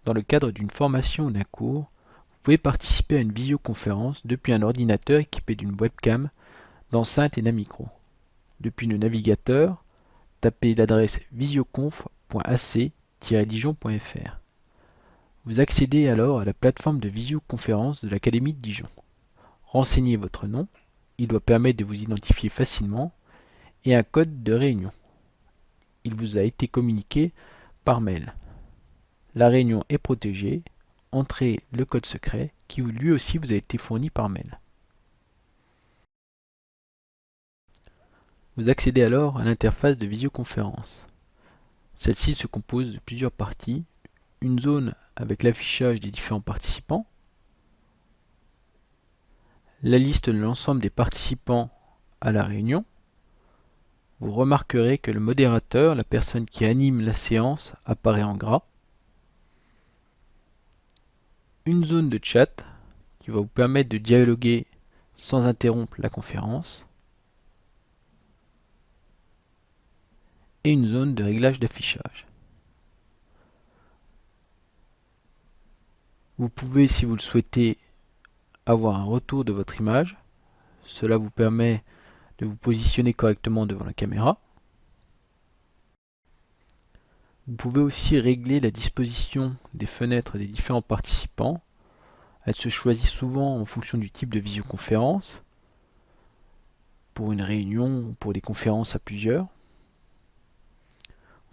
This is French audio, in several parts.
Dans le cadre d'une formation ou d'un cours, vous pouvez participer à une visioconférence depuis un ordinateur équipé d'une webcam, d'enceinte et d'un micro. Depuis le navigateur, tapez l'adresse visioconf.ac-dijon.fr. Vous accédez alors à la plateforme de visioconférence de l'Académie de Dijon. Renseignez votre nom, il doit permettre de vous identifier facilement, et un code de réunion. Il vous a été communiqué par mail. La réunion est protégée. Entrez le code secret qui lui aussi vous a été fourni par mail. Vous accédez alors à l'interface de visioconférence. Celle-ci se compose de plusieurs parties. Une zone avec l'affichage des différents participants, la liste de l'ensemble des participants à la réunion. Vous remarquerez que le modérateur, la personne qui anime la séance, apparaît en gras. Une zone de chat qui va vous permettre de dialoguer sans interrompre la conférence. Et une zone de réglage d'affichage. Vous pouvez, si vous le souhaitez, avoir un retour de votre image. Cela vous permet de vous positionner correctement devant la caméra. Vous pouvez aussi régler la disposition des fenêtres des différents participants. Elles se choisissent souvent en fonction du type de visioconférence, pour une réunion ou pour des conférences à plusieurs.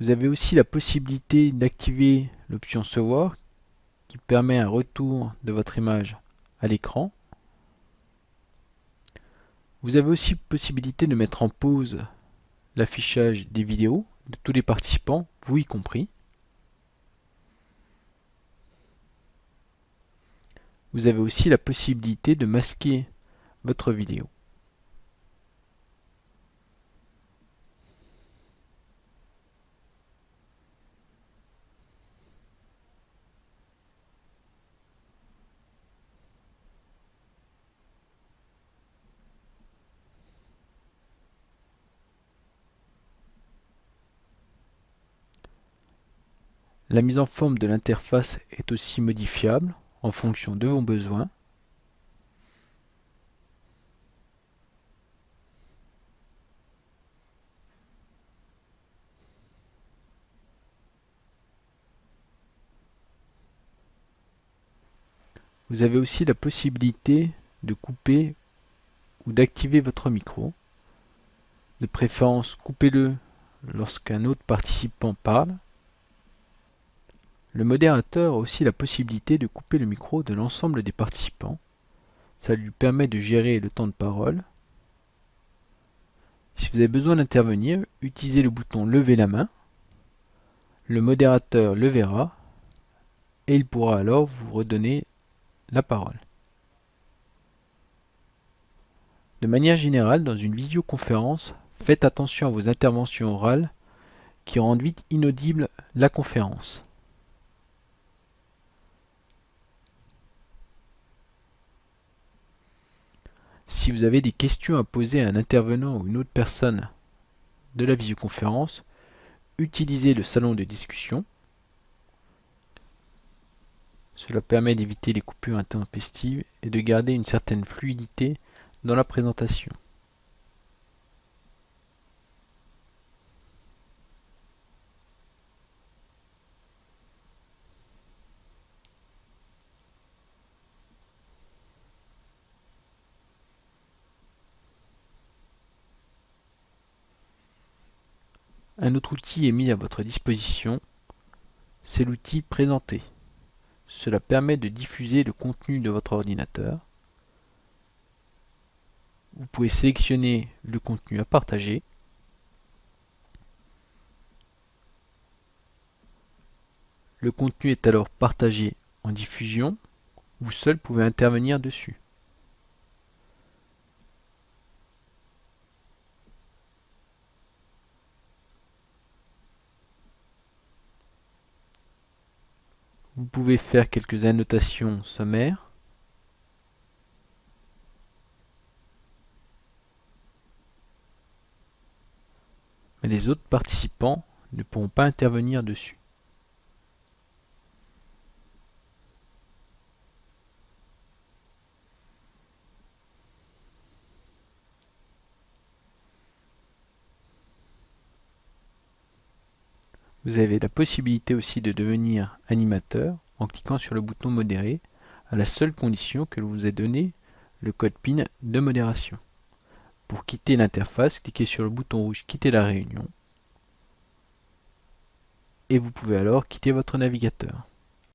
Vous avez aussi la possibilité d'activer l'option Se voir, qui permet un retour de votre image à l'écran. Vous avez aussi possibilité de mettre en pause l'affichage des vidéos de tous les participants, vous y compris. Vous avez aussi la possibilité de masquer votre vidéo. La mise en forme de l'interface est aussi modifiable en fonction de vos besoins. Vous avez aussi la possibilité de couper ou d'activer votre micro. De préférence, coupez-le lorsqu'un autre participant parle. Le modérateur a aussi la possibilité de couper le micro de l'ensemble des participants. Ça lui permet de gérer le temps de parole. Si vous avez besoin d'intervenir, utilisez le bouton Lever la main. Le modérateur le verra et il pourra alors vous redonner la parole. De manière générale, dans une visioconférence, faites attention à vos interventions orales qui rendent vite inaudible la conférence. Si vous avez des questions à poser à un intervenant ou une autre personne de la visioconférence, utilisez le salon de discussion. Cela permet d'éviter les coupures intempestives et de garder une certaine fluidité dans la présentation. Un autre outil est mis à votre disposition, c'est l'outil Présenter. Cela permet de diffuser le contenu de votre ordinateur. Vous pouvez sélectionner le contenu à partager. Le contenu est alors partagé en diffusion. Vous seul pouvez intervenir dessus. Vous pouvez faire quelques annotations sommaires. Mais les autres participants ne pourront pas intervenir dessus. Vous avez la possibilité aussi de devenir animateur en cliquant sur le bouton modérer, à la seule condition que vous ayez donné le code PIN de modération. Pour quitter l'interface, cliquez sur le bouton rouge quitter la réunion et vous pouvez alors quitter votre navigateur.